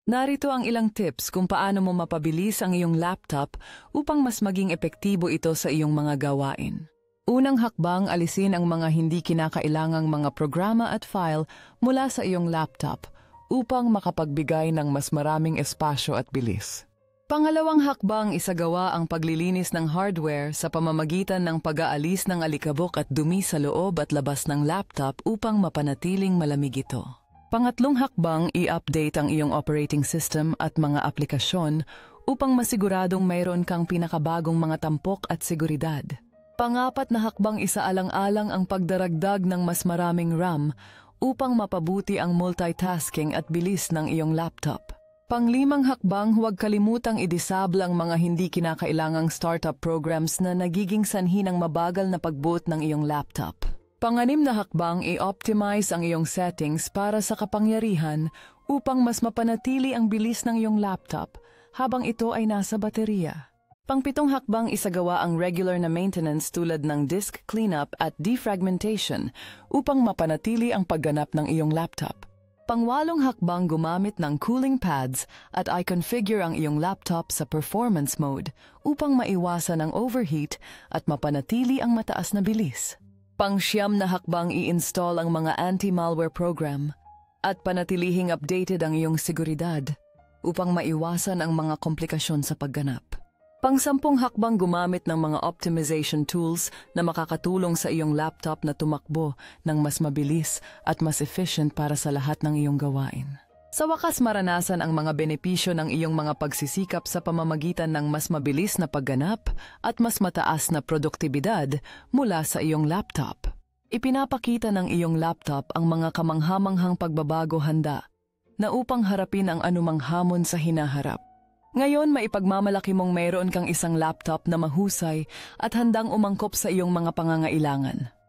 Narito ang ilang tips kung paano mo mapabilis ang iyong laptop upang mas maging epektibo ito sa iyong mga gawain. Unang hakbang, alisin ang mga hindi kinakailangang mga programa at file mula sa iyong laptop upang makapagbigay ng mas maraming espasyo at bilis. Pangalawang hakbang, isagawa ang paglilinis ng hardware sa pamamagitan ng pag-aalis ng alikabok at dumi sa loob at labas ng laptop upang mapanatiling malamig ito. Pangatlong hakbang, i-update ang iyong operating system at mga aplikasyon upang masiguradong mayroon kang pinakabagong mga tampok at seguridad. Pangapat na hakbang, isaalang-alang ang pagdaragdag ng mas maraming RAM upang mapabuti ang multitasking at bilis ng iyong laptop. Panglimang hakbang, huwag kalimutang i-disable ang mga hindi kinakailangang startup programs na nagiging sanhi ng mabagal na pag-boot ng iyong laptop. Panganim na hakbang, i-optimize ang iyong settings para sa kapangyarihan upang mas mapanatili ang bilis ng iyong laptop habang ito ay nasa baterya. Pangpitong hakbang, isagawa ang regular na maintenance tulad ng disk cleanup at defragmentation upang mapanatili ang pagganap ng iyong laptop. Pangwalong hakbang, gumamit ng cooling pads at i-configure ang iyong laptop sa performance mode upang maiwasan ang overheat at mapanatili ang mataas na bilis. Pangsyam na hakbang, i-install ang mga anti-malware program at panatilihing updated ang iyong seguridad upang maiwasan ang mga komplikasyon sa pagganap. Pangsampung hakbang, gumamit ng mga optimization tools na makakatulong sa iyong laptop na tumakbo ng mas mabilis at mas efficient para sa lahat ng iyong gawain. Sa wakas, maranasan ang mga benepisyo ng iyong mga pagsisikap sa pamamagitan ng mas mabilis na pagganap at mas mataas na produktibidad mula sa iyong laptop. Ipinapakita ng iyong laptop ang mga kamanghamanghang pagbabago handa na upang harapin ang anumang hamon sa hinaharap. Ngayon, maipagmamalaki mong mayroon kang isang laptop na mahusay at handang umangkop sa iyong mga pangangailangan.